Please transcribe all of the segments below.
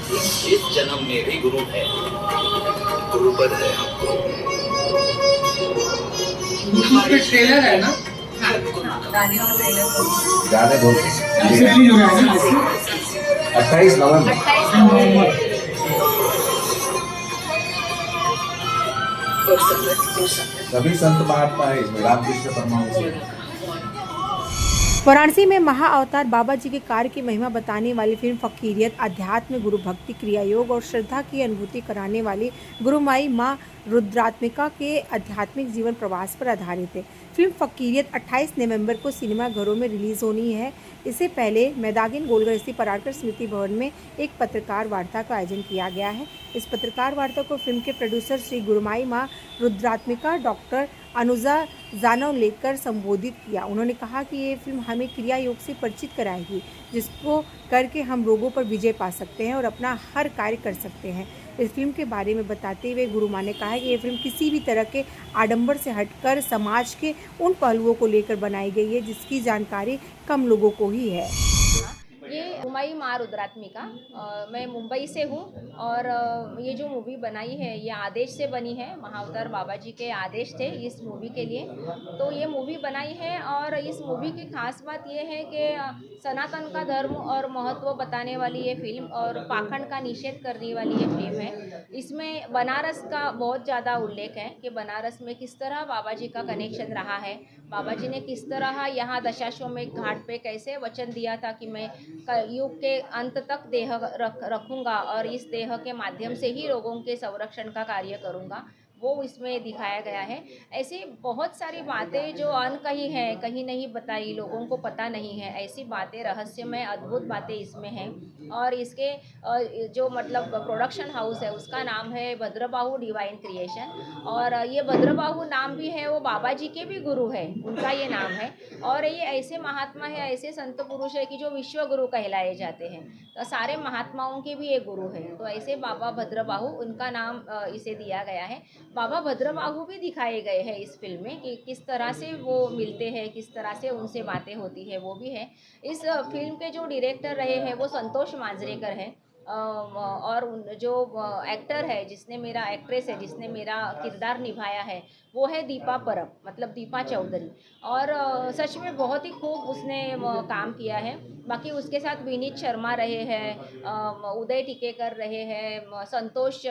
इस जन्म में भी गुरु है, गुरुपद है आपको। उसका ट्रेलर है ना? गाने और ट्रेलर गाने बोल ऐसे भी हो रहा है ना? 28 नवंबर। 28 सभी संत महात्मा है इसमें, रामकृष्ण परमहंस। वाराणसी में महाअवतार बाबा जी के कार्य की महिमा बताने वाली फिल्म फकीरियत अध्यात्म गुरु भक्ति क्रिया योग और श्रद्धा की अनुभूति कराने वाली गुरुमाई माँ रुद्रात्मिका के आध्यात्मिक जीवन प्रवास पर आधारित है। फिल्म फकीरियत 28 नवंबर को सिनेमाघरों में रिलीज होनी है। इससे पहले मैदागिन गोलघर स्थित पराडकर स्मृति भवन में एक पत्रकार वार्ता का आयोजन किया गया है। इस पत्रकार वार्ता को फिल्म के प्रोड्यूसर श्री गुरुमाई माँ रुद्रात्मिका डॉक्टर अनुजा जानवलेकर संबोधित किया। उन्होंने कहा कि ये फिल्म हमें क्रिया योग से परिचित कराएगी, जिसको करके हम रोगों पर विजय पा सकते हैं और अपना हर कार्य कर सकते हैं। इस फिल्म के बारे में बताते हुए गुरु माँ ने कहा कि ये फिल्म किसी भी तरह के आडंबर से हटकर समाज के उन पहलुओं को लेकर बनाई गई है जिसकी जानकारी कम लोगों को ही है। ये गुरुमाई माँ रुद्रात्मिका, मैं मुंबई से हूँ और ये जो मूवी बनाई है ये आदेश से बनी है। महाअवतार बाबा जी के आदेश थे इस मूवी के लिए, तो ये मूवी बनाई है। और इस मूवी की खास बात ये है कि सनातन का धर्म और महत्व बताने वाली ये फिल्म और पाखंड का निषेध करने वाली ये फिल्म है। इसमें बनारस का बहुत ज़्यादा उल्लेख है कि बनारस में किस तरह बाबा जी का कनेक्शन रहा है, बाबा जी ने किस तरह यहाँ दशाश्वमेध घाट पे कैसे वचन दिया था कि मैं युग के अंत तक देह रखूँगा और इस देह के माध्यम से ही लोगों के संरक्षण का कार्य करूँगा, वो इसमें दिखाया गया है। ऐसी बहुत सारी बातें जो अनकही हैं, कहीं नहीं बताई, लोगों को पता नहीं है, ऐसी बातें रहस्यमय अद्भुत बातें इसमें हैं। और इसके जो मतलब प्रोडक्शन हाउस है उसका नाम है भद्रबाहु डिवाइन क्रिएशन। और ये भद्रबाहु नाम भी है वो बाबा जी के भी गुरु है, उनका ये नाम है। और ये ऐसे महात्मा है, ऐसे संत पुरुष है कि जो विश्व गुरु कहलाए जाते हैं, तो सारे महात्माओं के भी एक गुरु है। तो ऐसे बाबा भद्रबाहु, उनका नाम इसे दिया गया है। बाबा भद्रबाहु भी दिखाए गए हैं इस फिल्म में कि किस तरह से वो मिलते हैं, किस तरह से उनसे बातें होती है, वो भी है। इस फिल्म के जो डायरेक्टर रहे हैं वो संतोष मांजरेकर हैं। और जो एक्टर है जिसने मेरा एक्ट्रेस है जिसने मेरा किरदार निभाया है वो है दीपा परब, मतलब दीपा चौधरी। और सच में बहुत ही खूब उसने काम किया है। बाकी उसके साथ विनीत शर्मा रहे हैं, उदय टिकेकर रहे हैं, संतोष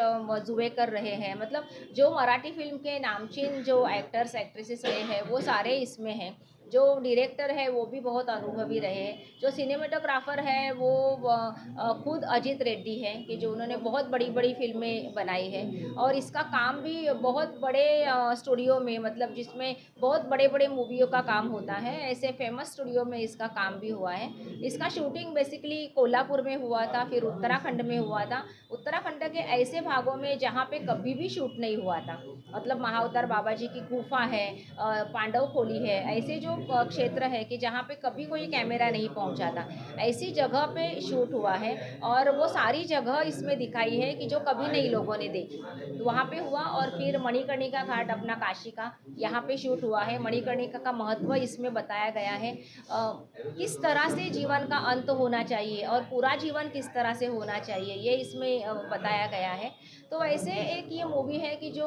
जुवेकर रहे हैं। मतलब जो मराठी फिल्म के नामचीन जो एक्टर्स एक्ट्रेसेस रहे हैं वो सारे इसमें हैं। जो डायरेक्टर है वो भी बहुत अनुभवी रहे हैं। जो सिनेमेटोग्राफर है वो खुद अजित रेड्डी है कि जो उन्होंने बहुत बड़ी बड़ी फिल्में बनाई है। और इसका काम भी बहुत बड़े स्टूडियो में, मतलब जिसमें बहुत बड़े बड़े मूवियों का काम होता है, ऐसे फेमस स्टूडियो में इसका काम भी हुआ है। इसका शूटिंग बेसिकली कोल्हापुर में हुआ था, फिर उत्तराखंड में हुआ था। उत्तराखंड के ऐसे भागों में जहाँ पे कभी भी शूट नहीं हुआ था, मतलब महाअवतार बाबा जी की गुफा है, पांडव खोली है, ऐसे जो क्षेत्र है कि जहाँ पे कभी कोई कैमरा नहीं पहुँचा था, ऐसी जगह पे शूट हुआ है। और वो सारी जगह इसमें दिखाई है कि जो कभी नहीं लोगों ने देखी, तो वहाँ पे हुआ। और फिर मणिकर्णिका घाट अपना काशी का, यहाँ पे शूट हुआ है। मणिकर्णिका का महत्व इसमें बताया गया है, किस तरह से जीवन का अंत होना चाहिए और पूरा जीवन किस तरह से होना चाहिए, ये इसमें बताया गया है। तो ऐसे एक ये मूवी है कि जो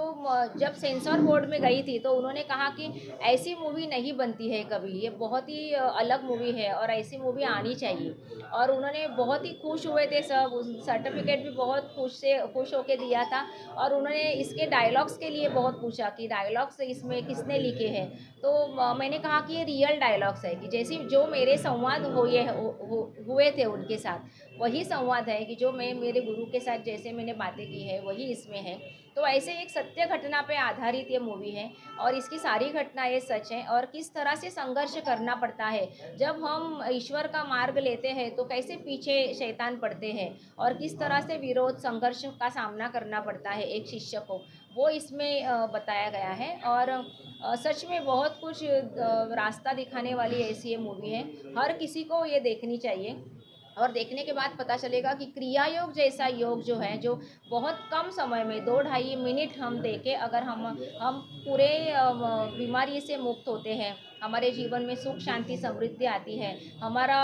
जब सेंसर बोर्ड में गई थी तो उन्होंने कहा कि ऐसी मूवी नहीं बनती है कभी, ये बहुत ही अलग मूवी है और ऐसी मूवी आनी चाहिए। और उन्होंने बहुत ही खुश हुए थे सब, सर्टिफिकेट भी बहुत खुश होके दिया था। और उन्होंने इसके डायलॉग्स के लिए बहुत पूछा कि डायलॉग्स इसमें किसने लिखे हैं। तो मैंने कहा कि ये रियल डायलॉग्स है कि जैसे जो मेरे संवाद हुए थे उनके साथ, वही संवाद है कि जो मैं मेरे गुरु के साथ जैसे मैंने बातें की है वही इसमें है। तो ऐसे एक सत्य घटना पे आधारित ये मूवी है और इसकी सारी घटनाएं सच हैं। और किस तरह से संघर्ष करना पड़ता है जब हम ईश्वर का मार्ग लेते हैं, तो कैसे पीछे शैतान पड़ते हैं और किस तरह से विरोध संघर्ष का सामना करना पड़ता है एक शिष्य को, वो इसमें बताया गया है। और सच में बहुत कुछ रास्ता दिखाने वाली ऐसी ये मूवी है, हर किसी को ये देखनी चाहिए। और देखने के बाद पता चलेगा कि क्रिया योग जैसा योग जो है, जो बहुत कम समय में 2-2.5 मिनट हम देके अगर हम पूरे बीमारी से मुक्त होते हैं, हमारे जीवन में सुख शांति समृद्धि आती है, हमारा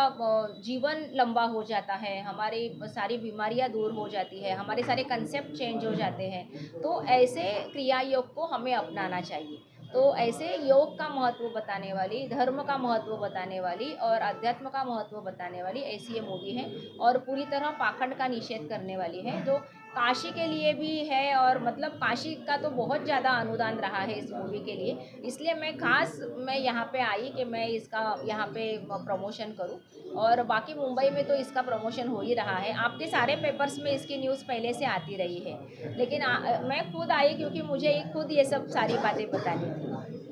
जीवन लंबा हो जाता है, हमारी सारी बीमारियां दूर हो जाती है, हमारे सारे कंसेप्ट चेंज हो जाते हैं। तो ऐसे क्रिया योग को हमें अपनाना चाहिए। तो ऐसे योग का महत्व बताने वाली, धर्म का महत्व बताने वाली और अध्यात्म का महत्व बताने वाली ऐसी ये मूवी है, और पूरी तरह पाखंड का निषेध करने वाली है, जो काशी के लिए भी है। और मतलब काशी का तो बहुत ज़्यादा अनुदान रहा है इस मूवी के लिए, इसलिए मैं यहाँ पे आई कि मैं इसका यहाँ पे प्रमोशन करूँ। और बाकी मुंबई में तो इसका प्रमोशन हो ही रहा है, आपके सारे पेपर्स में इसकी न्यूज़ पहले से आती रही है, लेकिन मैं खुद आई क्योंकि मुझे खुद ये सब सारी बातें बतानी थी।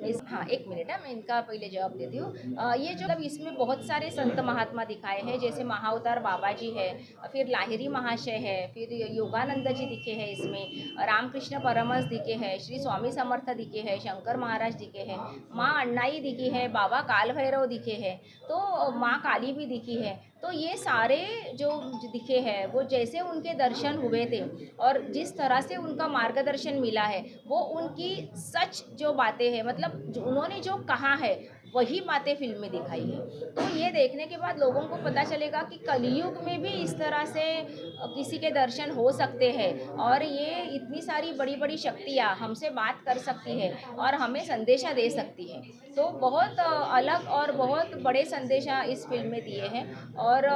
हाँ, 1 मिनट है, मैं इनका पहले जवाब देती हूँ। ये जो इसमें बहुत सारे संत महात्मा दिखाए हैं, जैसे महाअवतार बाबा जी है, फिर लाहिरी महाशय है, फिर योगानंद जी दिखे हैं इसमें, रामकृष्ण परमहंस दिखे हैं, श्री स्वामी समर्थ दिखे हैं, शंकर महाराज दिखे हैं, माँ अण्णाई दिखी है, बाबा काल भैरव दिखे हैं, तो माँ काली भी दिखी है। तो ये सारे जो दिखे हैं वो जैसे उनके दर्शन हुए थे और जिस तरह से उनका मार्गदर्शन मिला है, वो उनकी सच जो बातें हैं, मतलब उन्होंने जो कहा है वही बातें फिल्म में दिखाई है। तो ये देखने के बाद लोगों को पता चलेगा कि कलयुग में भी इस तरह से किसी के दर्शन हो सकते हैं, और ये इतनी सारी बड़ी बड़ी शक्तियाँ हमसे बात कर सकती है और हमें संदेशा दे सकती है। तो बहुत अलग और बहुत बड़े संदेशा इस फिल्म में दिए हैं, और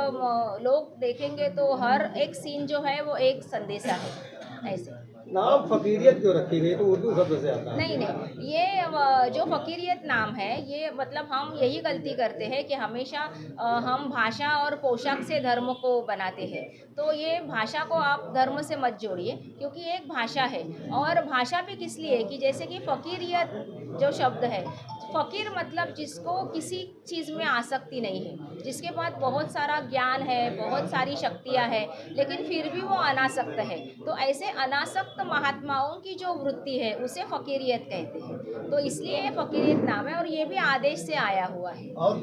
लोग देखेंगे तो हर एक सीन जो है वो एक संदेशा है। ऐसे नाम फकीरियत क्यों रखी गई, तो उर्दू शब्द से आता है? नहीं, ये जो फकीरियत नाम है, ये मतलब हम यही गलती करते हैं कि हमेशा हम भाषा और पोशाक से धर्म को बनाते हैं। तो ये भाषा को आप धर्म से मत जोड़िए, क्योंकि ये एक भाषा है। और भाषा भी किस लिए कि जैसे कि फकीरियत जो शब्द है, फ़कीर मतलब जिसको किसी चीज़ में आसक्ति नहीं है, जिसके पास बहुत सारा ज्ञान है, बहुत सारी शक्तियाँ हैं, लेकिन फिर भी वो अनासक्त है। तो ऐसे अनासक्त महात्माओं की जो वृत्ति है उसे फ़कीरियत कहते हैं। तो इसलिए फ़कीरियत नाम है, और ये भी आदेश से आया हुआ है। और